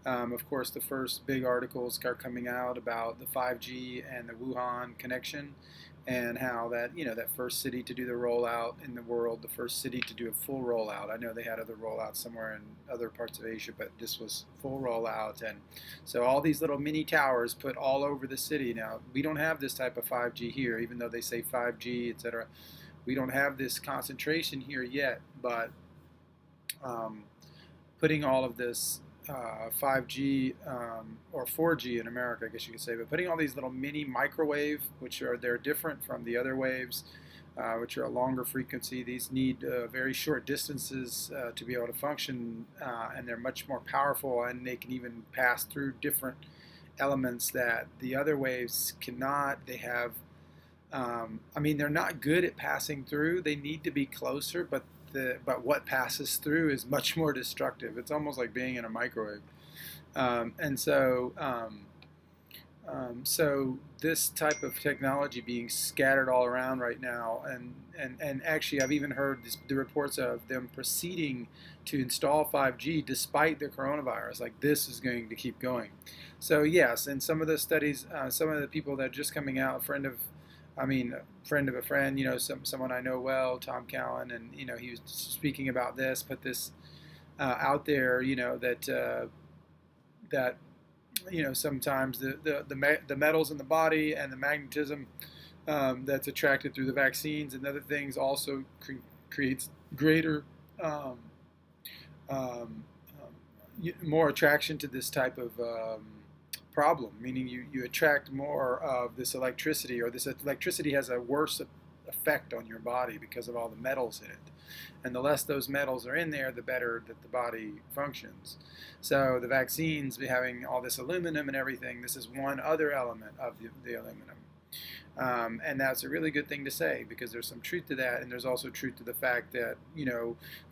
Of course, the first big articles start coming out about the 5G and the Wuhan connection, and how that that first city to do the rollout in the world, the first city to do a full rollout. I know they had other rollouts somewhere in other parts of Asia, but this was full rollout, and so all these little mini towers put all over the city. Now we don't have this type of 5G here, even though they say 5G, etc. We don't have this concentration here yet, but um, putting all of this 5G or 4G in America, I guess you could say, but putting all these little mini microwave, which are they're different from the other waves, which are a longer frequency. These need very short distances to be able to function, and they're much more powerful, and they can even pass through different elements that the other waves cannot. They have I mean, they're not good at passing through. They need to be closer, but what passes through is much more destructive. It's almost like being in a microwave. And so, so this type of technology being scattered all around right now, and actually I've even heard the reports of them proceeding to install 5G despite the coronavirus. Like this is going to keep going. So yes, and some of the studies, some of the people that are just coming out, friend of a friend, someone I know well, Tom Cowan, and he was speaking about this, put this out there, that sometimes the metals in the body and the magnetism that's attracted through the vaccines and other things also creates greater um, more attraction to this type of problem, meaning you attract more of this electricity, or this electricity has a worse effect on your body because of all the metals in it. And the less those metals are in there, the better that the body functions. So the vaccines, having all this aluminum and everything, this is one other element of the aluminum. And that's a really good thing to say, because there's some truth to that, and there's also truth to the fact that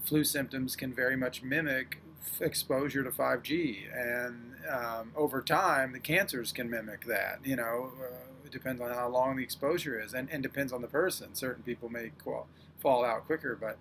flu symptoms can very much mimic exposure to 5G, and over time the cancers can mimic that. It depends on how long the exposure is, and depends on the person. Certain people may fall out quicker, but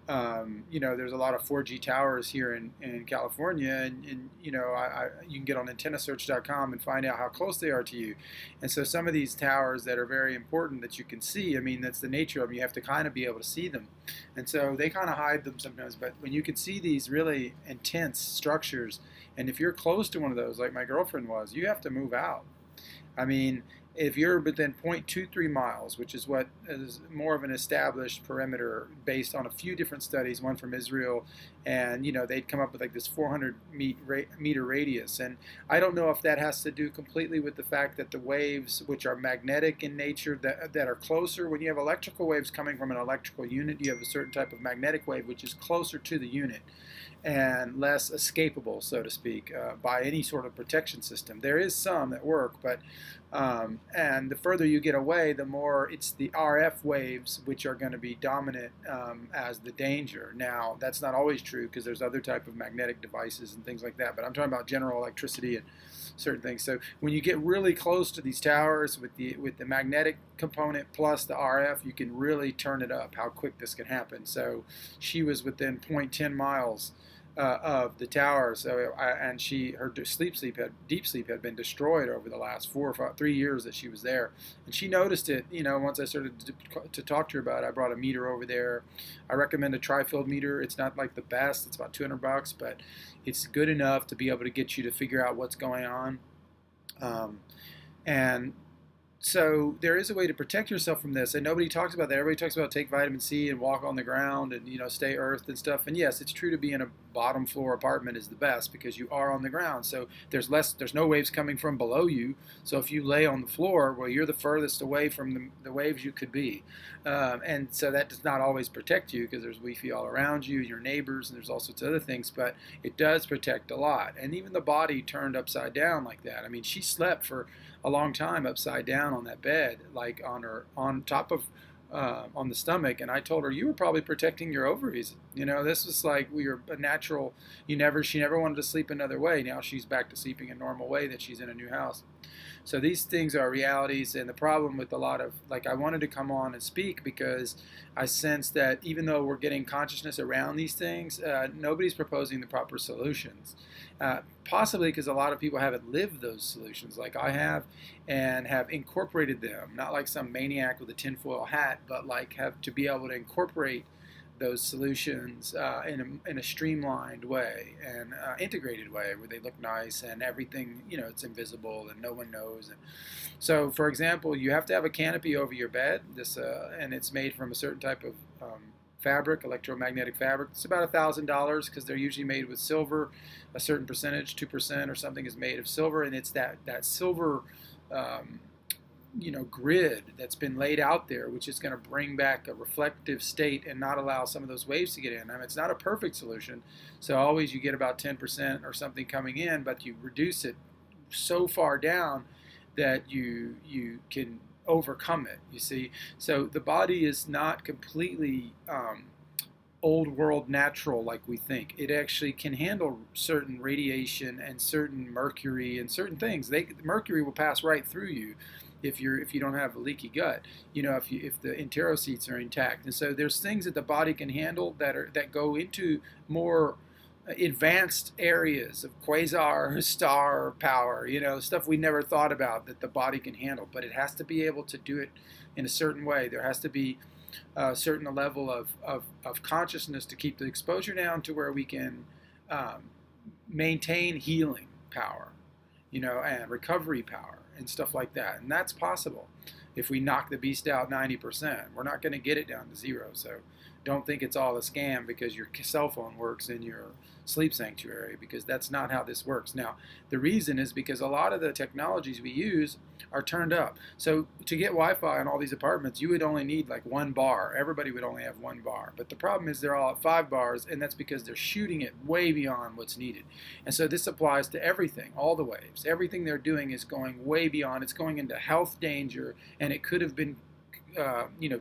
there's a lot of 4G towers here in California, and you can get on antennasearch.com and find out how close they are to you. And so some of these towers that are very important that you can see, I mean, that's the nature of them. You have to kind of be able to see them. And so they kind of hide them sometimes, but when you can see these really intense structures, and if you're close to one of those, like my girlfriend was, you have to move out. I mean, if you're within 0.23 miles, which is what is more of an established perimeter based on a few different studies, one from Israel, and they'd come up with like this 400 meter radius. And I don't know if that has to do completely with the fact that the waves, which are magnetic in nature, that are closer. When you have electrical waves coming from an electrical unit, you have a certain type of magnetic wave which is closer to the unit and less escapable, so to speak, by any sort of protection system. There is some that work, but and the further you get away, the more it's the RF waves which are going to be dominant as the danger. Now, that's not always true, because there's other type of magnetic devices and things like that, but I'm talking about general electricity and certain things. So when you get really close to these towers with the magnetic component plus the RF, you can really turn it up how quick this can happen. So she was within 0.10 miles of the tower. So her deep sleep had been destroyed over the last 3 years that she was there, and she noticed it. Once I started to talk to her about it, I brought a meter over there. I recommend a tri-field meter. It's not like the best. It's about $200, but it's good enough to be able to get you to figure out what's going on. And so there is a way to protect yourself from this, and nobody talks about that. Everybody talks about take vitamin C and walk on the ground and stay earthed and stuff. And yes, it's true to be in a bottom floor apartment is the best, because you are on the ground. So there's no waves coming from below you. So if you lay on the floor, well, you're the furthest away from the waves you could be. And so that does not always protect you, because there's Wi-Fi all around you, your neighbors, and there's all sorts of other things. But it does protect a lot. And even the body turned upside down like that. I mean, she slept for a long time upside down on that bed, like on top of on the stomach, and I told her, you were probably protecting your ovaries. This was like we were a natural. She never wanted to sleep another way. Now she's back to sleeping a normal way that she's in a new house. So these things are realities, and the problem with a lot of, I wanted to come on and speak because I sense that even though we're getting consciousness around these things, nobody's proposing the proper solutions. possibly because a lot of people haven't lived those solutions like I have, and have incorporated them, not like some maniac with a tinfoil hat, but like have to be able to incorporate those solutions in a streamlined way and integrated way where they look nice and everything, it's invisible and no one knows. And so, for example, you have to have a canopy over your bed. And it's made from a certain type of fabric, electromagnetic fabric. It's about $1,000 because they're usually made with silver. A certain percentage, 2% or something, is made of silver, and it's that silver. Grid that's been laid out there, which is going to bring back a reflective state and not allow some of those waves to get in. I mean, it's not a perfect solution, so always you get about 10% or something coming in, but you reduce it so far down that you can overcome it, you see. So the body is not completely old world natural like we think. It actually can handle certain radiation and certain mercury and certain things. Mercury will pass right through you if you don't have a leaky gut, if the enterocytes are intact. And so there's things that the body can handle that go into more advanced areas of quasar star power, stuff we never thought about that the body can handle. But it has to be able to do it in a certain way. There has to be a certain level of consciousness to keep the exposure down to where we can maintain healing power, and recovery power and stuff like that. And that's possible if we knock the beast out 90%. We're not going to get it down to zero. So don't think it's all a scam because your cell phone works in your sleep sanctuary, because that's not how this works. Now, the reason is because a lot of the technologies we use are turned up. So to get Wi-Fi in all these apartments, you would only need like 1 bar. Everybody would only have 1 bar. But the problem is they're all at 5 bars, and that's because they're shooting it way beyond what's needed. And so this applies to everything, all the waves. Everything they're doing is going way beyond. It's going into health danger, and it could have been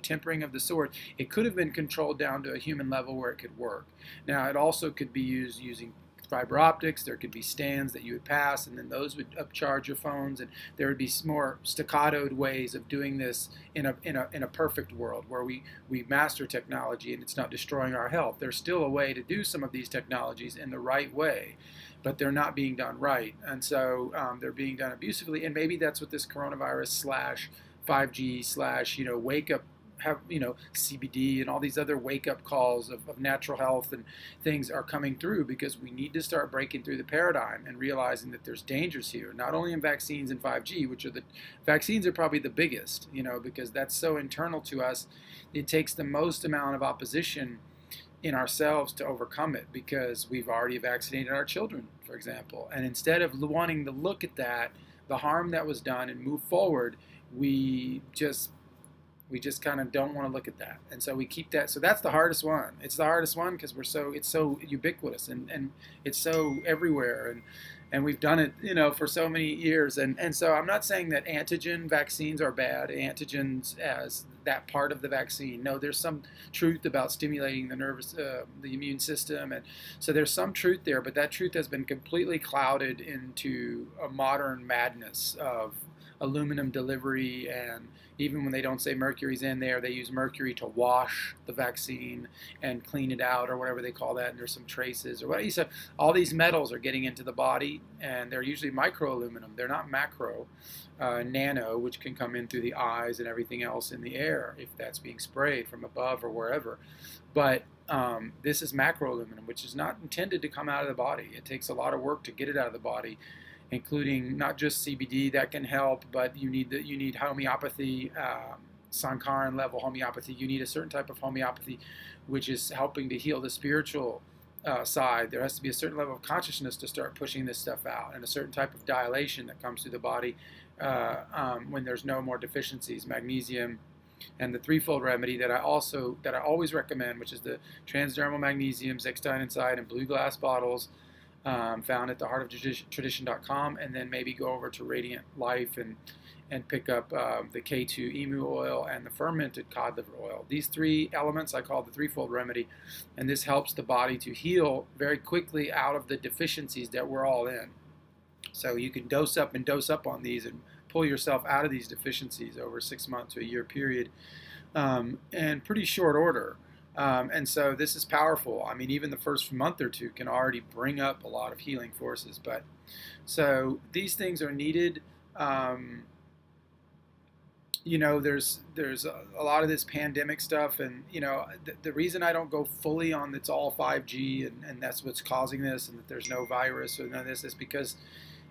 tempering of the sword. It could have been controlled down to a human level where it could work. Now, it also could be used using fiber optics. There could be stands that you would pass, and then those would upcharge your phones, and there would be more staccatoed ways of doing this in a perfect world where we master technology and it's not destroying our health. There's still a way to do some of these technologies in the right way, but they're not being done right, and so they're being done abusively. And maybe that's what this coronavirus / 5G / wake up, CBD and all these other wake up calls of natural health and things are coming through, because we need to start breaking through the paradigm and realizing that there's dangers here, not only in vaccines and 5G, which are vaccines are probably the biggest, because that's so internal to us. It takes the most amount of opposition in ourselves to overcome it, because we've already vaccinated our children, for example. And instead of wanting to look at that, the harm that was done, and move forward, we just kind of don't want to look at that, and so we keep that. So that's the hardest one. It's the hardest one because it's so ubiquitous and it's so everywhere, and we've done it for so many years. And so I'm not saying that antigen vaccines are bad, antigens as that part of the vaccine. No, there's some truth about stimulating the immune system, and so there's some truth there, but that truth has been completely clouded into a modern madness of aluminum delivery. And even when they don't say mercury's in there, they use mercury to wash the vaccine and clean it out, or whatever they call that, and there's some traces or what. So all these metals are getting into the body, and they're usually micro aluminum. They're not macro. Nano, which can come in through the eyes and everything else in the air if that's being sprayed from above or wherever. But this is macro aluminum, which is not intended to come out of the body. It takes a lot of work to get it out of the body, including not just CBD that can help, but you need homeopathy, Sankaran level homeopathy. You need a certain type of homeopathy, which is helping to heal the spiritual side. There has to be a certain level of consciousness to start pushing this stuff out, and a certain type of dilation that comes through the body when there's no more deficiencies. Magnesium, and the threefold remedy that I always recommend, which is the transdermal magnesium, Zechstein inside, and blue glass bottles. Found at theheartoftradition.com, and then maybe go over to Radiant Life and pick up the K2 emu oil and the fermented cod liver oil. These 3 elements I call the threefold remedy, and this helps the body to heal very quickly out of the deficiencies that we're all in. So you can dose up and dose up on these and pull yourself out of these deficiencies over a 6 month to a year period, in pretty short order. And so this is powerful. I mean, even the first month or two can already bring up a lot of healing forces. But so these things are needed. Um, there's a lot of this pandemic stuff, and the reason I don't go fully on it's all 5G and that's what's causing this, and that there's no virus or none of this, is because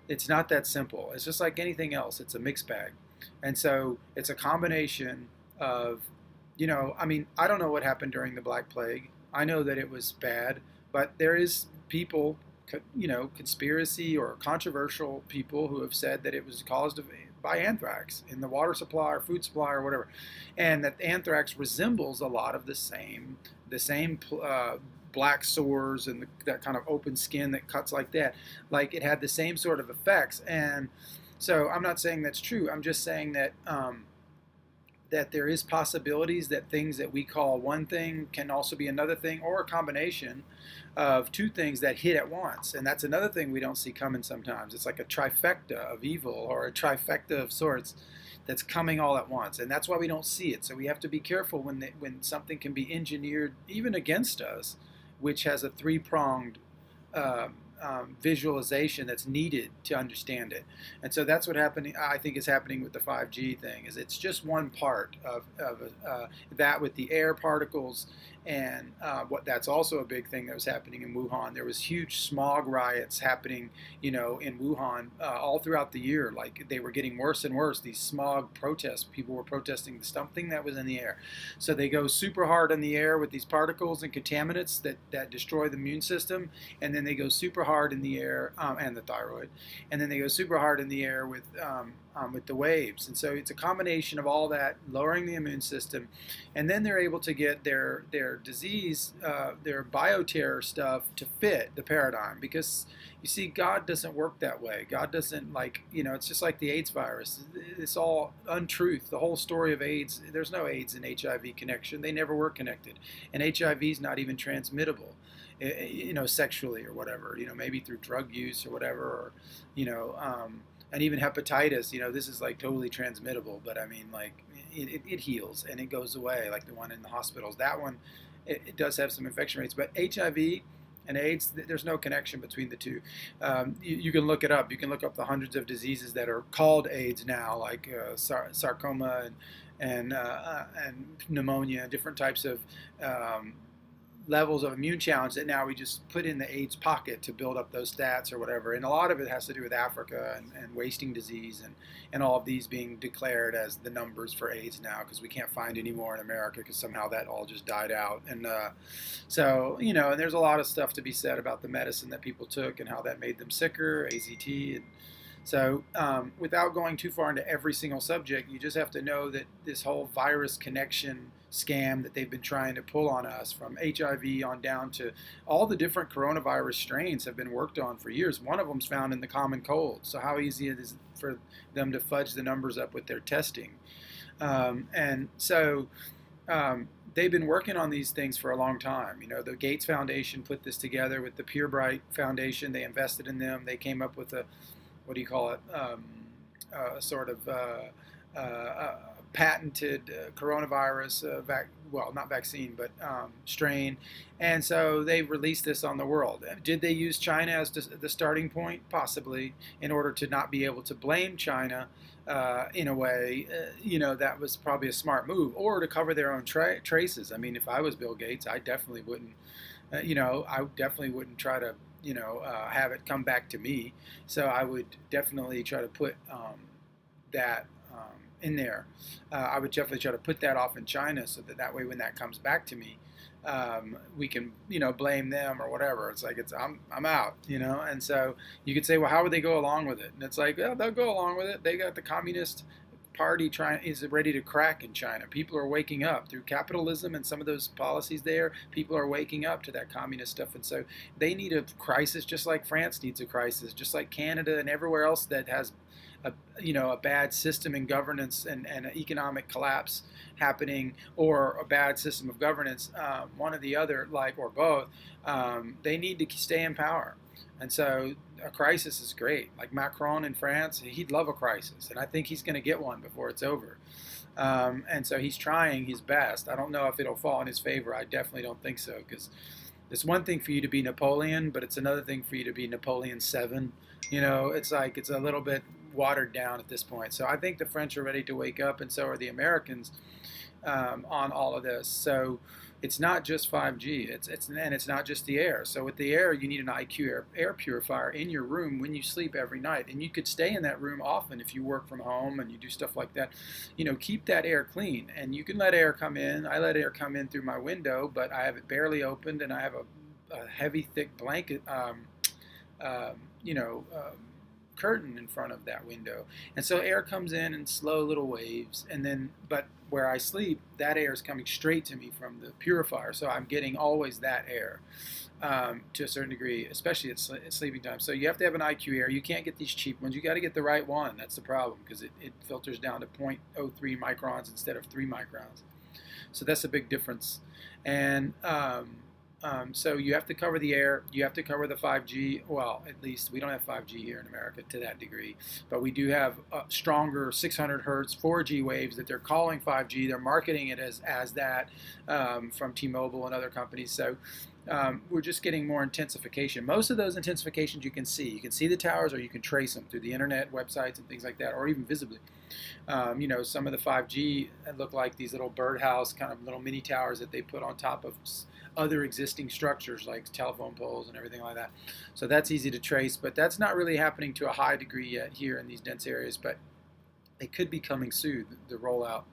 it's not that simple. It's just like anything else. It's a mixed bag, and so it's a combination of, I mean, I don't know what happened during the Black Plague. I know that it was bad, but there is people, conspiracy or controversial people who have said that it was caused by anthrax in the water supply or food supply or whatever, and that anthrax resembles a lot of the same black sores and that kind of open skin that cuts like that. Like it had the same sort of effects, and so I'm not saying that's true. I'm just saying that that there is possibilities that things that we call one thing can also be another thing, or a combination of two things that hit at once. And that's another thing we don't see coming sometimes. It's like a trifecta of evil, or a trifecta of sorts, that's coming all at once. And that's why we don't see it. So we have to be careful when something can be engineered even against us, which has a three-pronged visualization that's needed to understand it. And so that's what I think is happening with the 5G thing. Is it's just one part of that with the air particles, and what that's also a big thing that was happening in Wuhan. There was huge smog riots happening, in Wuhan all throughout the year. Like they were getting worse and worse. These smog protests, people were protesting something that was in the air. So they go super hard in the air with these particles and contaminants that destroy the immune system, and then they go super hard in the air, and the thyroid, and then they go super hard in the air with the waves. And so it's a combination of all that, lowering the immune system, and then they're able to get their disease, their bioterror stuff to fit the paradigm. Because you see, God doesn't work that way. God doesn't, like, it's just like the AIDS virus. It's all untruth. The whole story of AIDS, there's no AIDS and HIV connection. They never were connected. And HIV is not even transmittable, sexually or whatever, maybe through drug use or whatever, or, and even hepatitis, this is like totally transmittable, but I mean, like, it heals and it goes away, like the one in the hospitals. That one, it does have some infection rates, but HIV and AIDS, there's no connection between the two. You can look it up. You can look up the hundreds of diseases that are called AIDS now, like sarcoma and pneumonia, different types of levels of immune challenge that now we just put in the AIDS pocket to build up those stats or whatever. And a lot of it has to do with Africa and wasting disease and all of these being declared as the numbers for AIDS now, because we can't find any more in America because somehow that all just died out. And so, and there's a lot of stuff to be said about the medicine that people took and how that made them sicker, AZT. And so without going too far into every single subject, you just have to know that this whole virus connection scam that they've been trying to pull on us, from HIV on down to all the different coronavirus strains, have been worked on for years. One of them's found in the common cold. So how easy it is for them to fudge the numbers up with their testing. And so they've been working on these things for a long time. The Gates Foundation put this together with the PureBright Foundation. They invested in them. They came up with a, what do you call it, sort of patented coronavirus, well, not vaccine, but strain. And so they released this on the world. Did they use China as the starting point? Possibly, in order to not be able to blame China in a way. That was probably a smart move, or to cover their own traces. I mean, if I was Bill Gates, I definitely wouldn't, I definitely wouldn't try to, have it come back to me. So I would definitely try to put that in there. I would definitely try to put that off in China, so that way when that comes back to me, we can blame them or whatever. It's like I'm out, And so you could say, well, how would they go along with it? And it's like, well, they'll go along with it. They got the Communist Party is ready to crack in China. People are waking up through capitalism and some of those policies there. People are waking up to that communist stuff, and so they need a crisis, just like France needs a crisis, just like Canada and everywhere else that has a bad system in governance and an economic collapse happening, or a bad system of governance, one or the other, or both. They need to stay in power. And so a crisis is great. Like Macron in France, he'd love a crisis, and I think he's going to get one before it's over. And so he's trying his best. I don't know if it'll fall in his favor. I definitely don't think so, because it's one thing for you to be Napoleon, but it's another thing for you to be Napoleon 7. It's like it's a little bit watered down at this point. So I think the French are ready to wake up, and so are the Americans on all of this. So it's not just 5G. It's not just the air. So with the air, you need an IQ air purifier in your room when you sleep every night, and you could stay in that room often if you work from home and you do stuff like that. Keep that air clean, and you can let air come in. I let air come in through my window, but I have it barely opened, and I have a heavy, thick blanket. Um, you know. Curtain in front of that window, and so air comes in slow little waves, and then but where I sleep, that air is coming straight to me from the purifier, so I'm getting always that air to a certain degree, especially at sleeping time. So you have to have an IQ air. You can't get these cheap ones. You got to get the right one. That's the problem, because it filters down to 0.03 microns instead of 3 microns. So that's a big difference. And so you have to cover the air. You have to cover the 5G. Well, at least we don't have 5G here in America to that degree, but we do have stronger 600 hertz 4G waves that they're calling 5G. They're marketing it as that from T-Mobile and other companies. So we're just getting more intensification. Most of those intensifications you can see. You can see the towers, or you can trace them through the internet, websites, and things like that, or even visibly. Some of the 5G look like these little birdhouse kind of little mini towers that they put on top of other existing structures like telephone poles and everything like that. So that's easy to trace, but that's not really happening to a high degree yet here in these dense areas, but it could be coming soon, the rollout.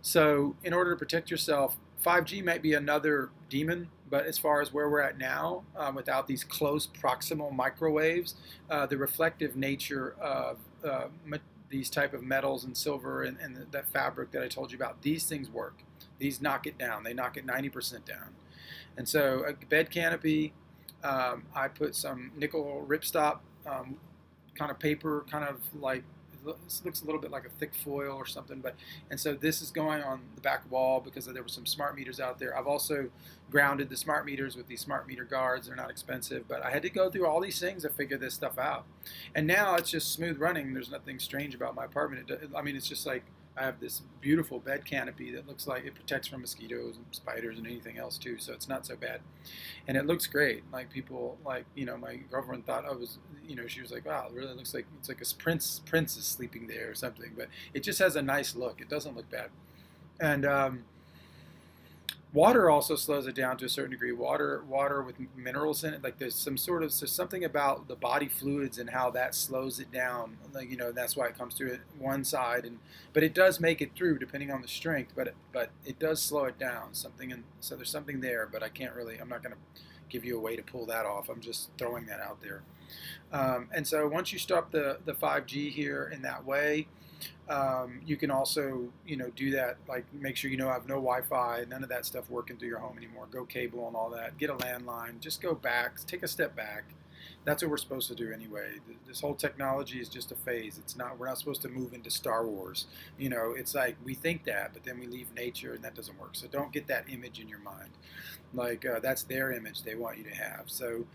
So in order to protect yourself, 5G might be another demon, but as far as where we're at now, without these close proximal microwaves, the reflective nature of these type of metals and silver and that fabric that I told you about, these things work. These knock it down. They knock it 90% down. And so a bed canopy, I put some nickel ripstop kind of paper, kind of like, this looks a little bit like a thick foil or something, and so this is going on the back wall because there were some smart meters out there. I've also grounded the smart meters with these smart meter guards. They're not expensive, but I had to go through all these things to figure this stuff out. And now it's just smooth running. There's nothing strange about my apartment. It's just like I have this beautiful bed canopy that looks like it protects from mosquitoes and spiders and anything else too, so it's not so bad. And it looks great. Like people, my girlfriend thought I was, she was like, wow, it really looks like it's like a prince is sleeping there or something. But it just has a nice look. It doesn't look bad. And water also slows it down to a certain degree. Water with minerals in it, like there's something about the body fluids and how that slows it down. Like, that's why it comes through at one side, but it does make it through depending on the strength. But it does slow it down. So there's something there, but I'm not going to give you a way to pull that off. I'm just throwing that out there. And so once you stop the 5G here in that way, you can also, do that, like make sure have no Wi-Fi, none of that stuff working through your home anymore. Go cable and all that. Get a landline. Just go back. Take a step back. That's what we're supposed to do anyway. This whole technology is just a phase. We're not supposed to move into Star Wars. It's like we think that, but then we leave nature, and that doesn't work. So don't get that image in your mind. Like that's their image they want you to have. So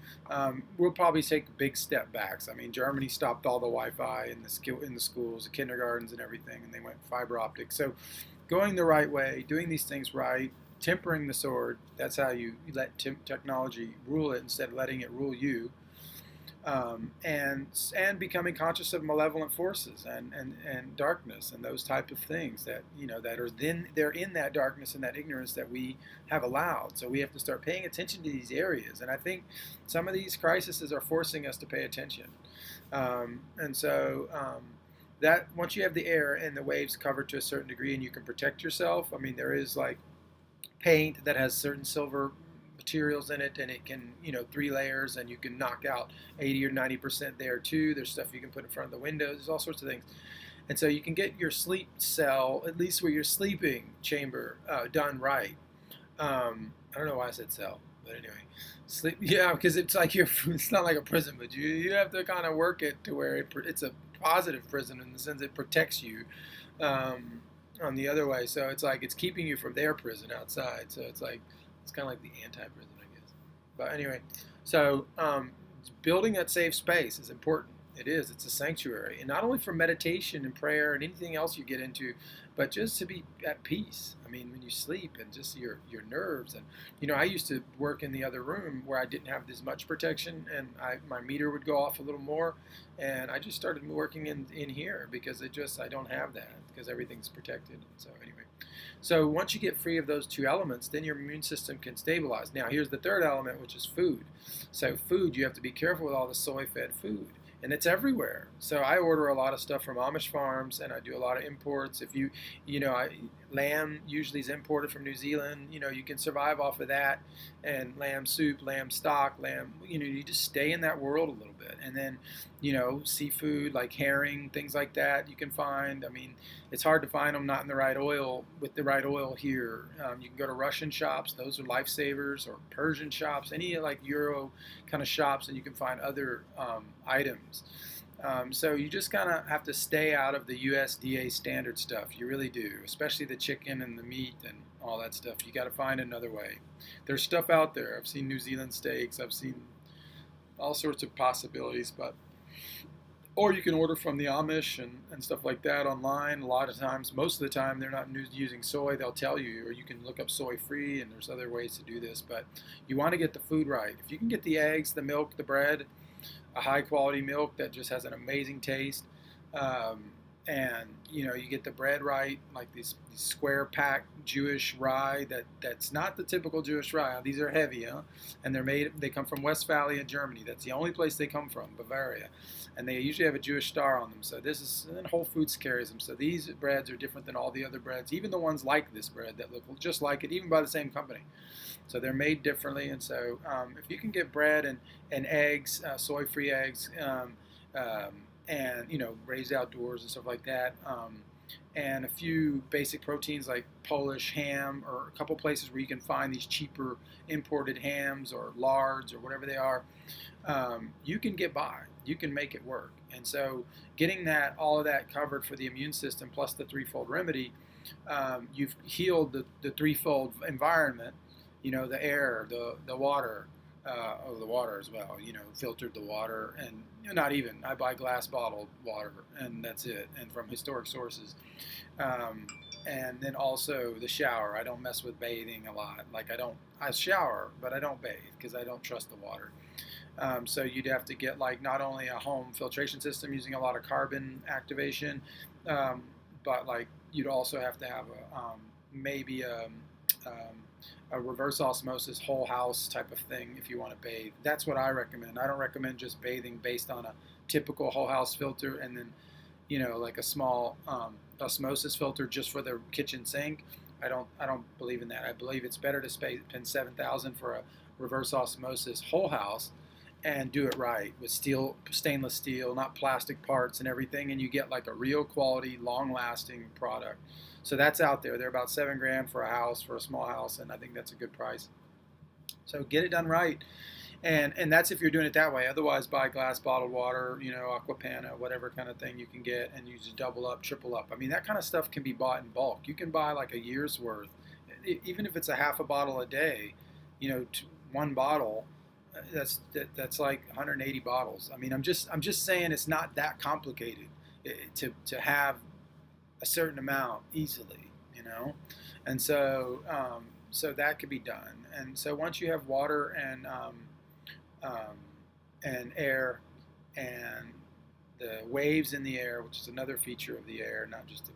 we'll probably take big step backs. Germany stopped all the Wi-Fi in the schools, the kindergartens, and everything, and they went fiber optic. So going the right way, doing these things right, tempering the sword. That's how you let technology rule it instead of letting it rule you. And becoming conscious of malevolent forces and darkness and those type of things that that are then they're in that darkness and that ignorance that we have allowed. So we have to start paying attention to these areas, and I think some of these crises are forcing us to pay attention. And so that once you have the air and the waves covered to a certain degree and you can protect yourself, there is like paint that has certain silver materials in it, and it can 3 layers, and you can knock out 80 or 90% there too. There's stuff you can put in front of the windows. There's all sorts of things, and so you can get your sleep cell, at least where you're sleeping chamber, done right. I don't know why I said cell, but anyway, sleep. Yeah, because it's like it's not like a prison, but you have to kind of work it to where it's a positive prison in the sense it protects you. On the other way, so it's like it's keeping you from their prison outside. So it's kind of like the anti-prison, I guess. But anyway, so building that safe space is important. It is. It's a sanctuary, and not only for meditation and prayer and anything else you get into, but just to be at peace. I mean, when you sleep and just your nerves. And I used to work in the other room where I didn't have as much protection, and my meter would go off a little more, and I just started working in here because I don't have that because everything's protected. So anyway. So once you get free of those two elements, then your immune system can stabilize. Now here's the third element, which is food. So food, you have to be careful with all the soy-fed food. And it's everywhere. So I order a lot of stuff from Amish farms, and I do a lot of imports. If lamb usually is imported from New Zealand. You can survive off of that, and lamb soup, lamb stock, lamb. You just stay in that world a little bit, and then, seafood like herring, things like that you can find. I mean, it's hard to find them not in the right oil with the right oil here. You can go to Russian shops; those are lifesavers, or Persian shops, any like Euro kind of shops, and you can find other items. So you just kind of have to stay out of the USDA standard stuff. You really do, especially the chicken and the meat and all that stuff. You got to find another way. There's stuff out there. I've seen New Zealand steaks. I've seen all sorts of possibilities, or you can order from the Amish and stuff like that online. A lot of times, most of the time, they're not using soy. They'll tell you, or you can look up soy-free, and there's other ways to do this. But you want to get the food right. If you can get the eggs, the milk, the bread, a high-quality milk that just has an amazing taste, and you get the bread right, like these square pack Jewish rye that's not the typical Jewish rye. These are heavy, and they come from Westphalia, Germany. That's the only place they come from, Bavaria, and they usually have a Jewish star on them. So and Whole Foods carries them. So these breads are different than all the other breads, even the ones like this bread that look just like it, even by the same company. So they're made differently, and so if you can get bread and eggs, soy-free eggs, and raised outdoors and stuff like that, and a few basic proteins like Polish ham, or a couple places where you can find these cheaper imported hams or lards or whatever they are, you can get by. You can make it work. And so getting all of that covered for the immune system plus the threefold remedy, you've healed the threefold environment. The air, the water, the water as well, filtered the water, and not even, I buy glass bottled water, and that's it, and from historic sources. And then also the shower. I don't mess with bathing a lot. Like I shower, but I don't bathe because I don't trust the water. So you'd have to get like not only a home filtration system using a lot of carbon activation, but like you'd also have to have maybe a reverse osmosis whole house type of thing if you want to bathe. That's what I recommend. I don't recommend just bathing based on a typical whole house filter and then like a small osmosis filter just for the kitchen sink. I don't believe in that. I believe it's better to spend $7,000 for a reverse osmosis whole house and do it right with stainless steel, not plastic parts and everything, and you get like a real quality, long-lasting product. So that's out there. They're about $7,000 for a house, for a small house, and I think that's a good price. So get it done right, and that's if you're doing it that way. Otherwise, buy glass bottled water, Aquapanna, whatever kind of thing you can get, and you just double up, triple up. I mean, that kind of stuff can be bought in bulk. You can buy like a year's worth, even if it's a half a bottle a day. One bottle. That's like 180 bottles. I mean, I'm just saying it's not that complicated to have a certain amount easily, and so that could be done. And so once you have water and air and the waves in the air, which is another feature of the air, not just the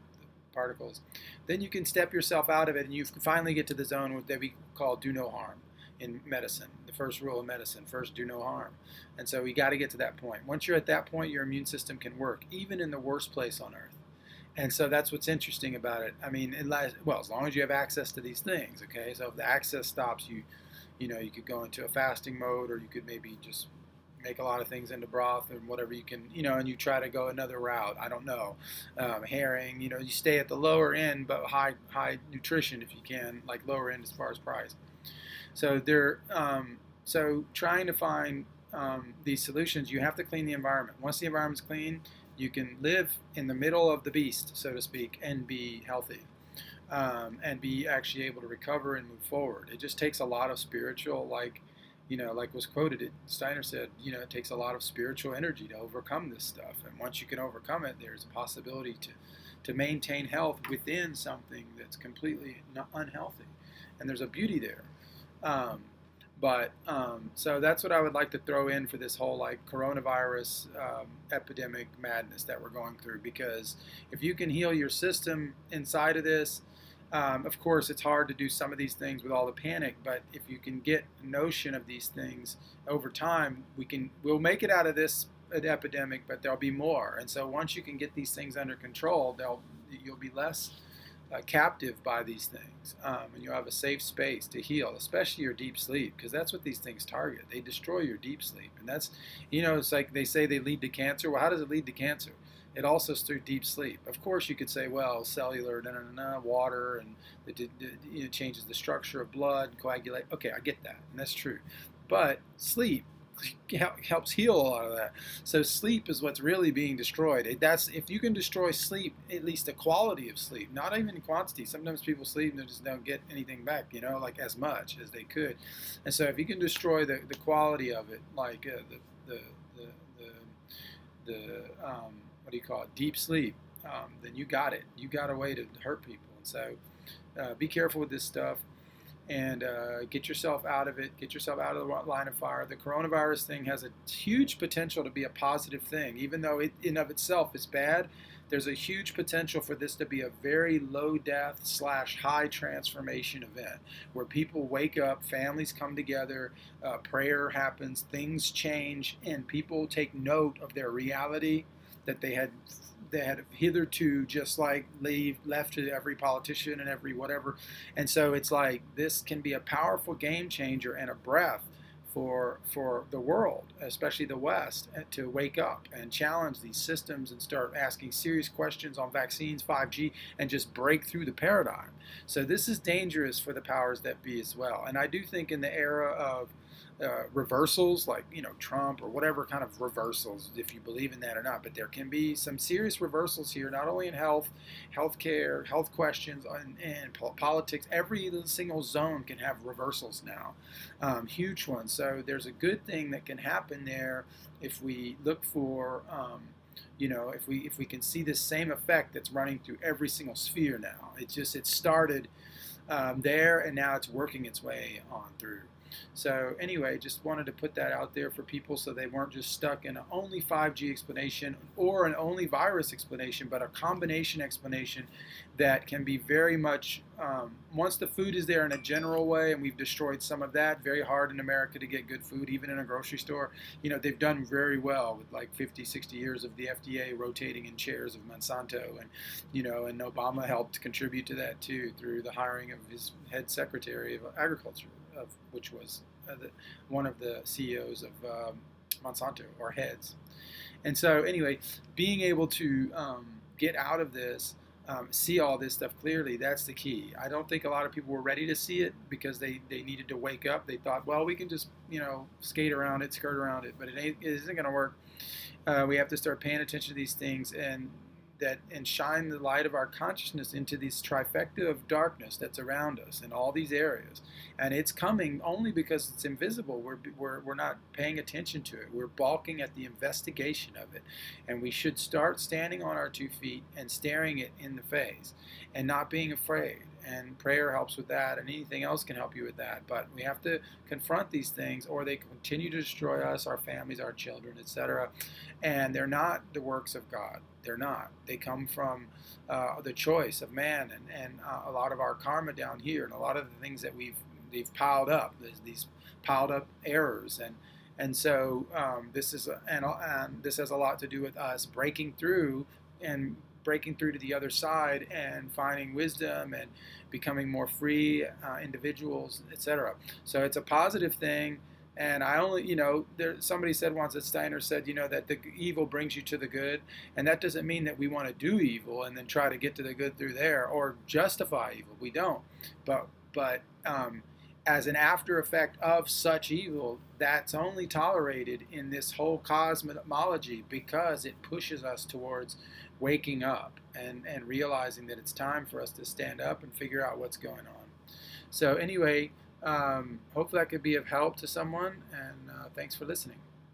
particles, then you can step yourself out of it, and you can finally get to the zone that we call do no harm. In medicine, the first rule of medicine, first do no harm. And so we got to get to that point. Once you're at that point, your immune system can work, even in the worst place on earth. And so that's what's interesting about it. I mean, as long as you have access to these things, okay? So if the access stops, you could go into a fasting mode, or you could maybe just make a lot of things into broth and whatever you can, and you try to go another route. I don't know. Herring, you stay at the lower end, but high nutrition if you can, like lower end as far as price. So so trying to find these solutions, you have to clean the environment. Once the environment's clean, you can live in the middle of the beast, so to speak, and be healthy, and be actually able to recover and move forward. It just takes a lot of spiritual, like was quoted, Steiner said, it takes a lot of spiritual energy to overcome this stuff. And once you can overcome it, there's a possibility to maintain health within something that's completely unhealthy. And there's a beauty there. Um, so that's what I would like to throw in for this whole like coronavirus epidemic madness that we're going through. Because if you can heal your system inside of this, of course, it's hard to do some of these things with all the panic. But if you can get a notion of these things over time, we'll make it out of this epidemic, but there'll be more. And so once you can get these things under control, you'll be less captive by these things, and you'll have a safe space to heal, especially your deep sleep, because that's what these things target. They destroy your deep sleep, and that's, it's like they say they lead to cancer. Well, how does it lead to cancer? It also is through deep sleep. Of course, you could say, well, cellular, water, and it changes the structure of blood, coagulate. Okay, I get that, and that's true. But sleep helps heal a lot of that. So sleep is what's really being destroyed. That's if you can destroy sleep, at least the quality of sleep, not even quantity. Sometimes people sleep and they just don't get anything back, like as much as they could. And so if you can destroy the quality of it, like the what do you call it, deep sleep, then you got it. You got a way to hurt people. And so be careful with this stuff. And get yourself out of it. Get yourself out of the line of fire. The coronavirus thing has a huge potential to be a positive thing. Even though it in of itself is bad, there's a huge potential for this to be a very low death / high transformation event where people wake up, families come together, prayer happens, things change, and people take note of their reality that they had hitherto just like left to every politician and every whatever. And so it's like this can be a powerful game changer and a breath for the world, especially the West, to wake up and challenge these systems and start asking serious questions on vaccines, 5G, and just break through the paradigm. So this is dangerous for the powers that be as well. And I do think in the era of reversals, like Trump or whatever kind of reversals, if you believe in that or not, but there can be some serious reversals here, not only in healthcare, health questions, and politics. Every single zone can have reversals now, huge ones. So there's a good thing that can happen there if we look for. If we can see this same effect that's running through every single sphere now. It started there, and now it's working its way on through. So anyway, just wanted to put that out there for people so they weren't just stuck in an only 5G explanation or an only virus explanation, but a combination explanation that can be very much, once the food is there in a general way, and we've destroyed some of that, very hard in America to get good food, even in a grocery store. They've done very well with like 50, 60 years of the FDA rotating in chairs of Monsanto, and Obama helped contribute to that too through the hiring of his head secretary of agriculture, which was one of the CEOs of Monsanto, or heads. And so anyway, being able to get out of this, see all this stuff clearly, that's the key. I don't think a lot of people were ready to see it because they needed to wake up. They thought, well, we can just, skate around it, skirt around it, but it isn't going to work. We have to start paying attention to these things and shine the light of our consciousness into this trifecta of darkness that's around us in all these areas. And it's coming only because it's invisible. We're not paying attention to it. We're balking at the investigation of it. And we should start standing on our 2 feet and staring it in the face and not being afraid. And prayer helps with that, and anything else can help you with that. But we have to confront these things, or they continue to destroy us, our families, our children, etc. And they're not the works of God. They're not. They come from the choice of man, and a lot of our karma down here, and a lot of the things that we've piled up. There's these piled up errors, and so this has a lot to do with us breaking through to the other side and finding wisdom and becoming more free individuals, etc. So it's a positive thing. And I only, somebody said once that Steiner said, that the evil brings you to the good. And that doesn't mean that we want to do evil and then try to get to the good through there or justify evil. We don't. But as an after effect of such evil, that's only tolerated in this whole cosmology because it pushes us towards waking up and realizing that it's time for us to stand up and figure out what's going on. So anyway, Hopefully, I could be of help to someone, and thanks for listening.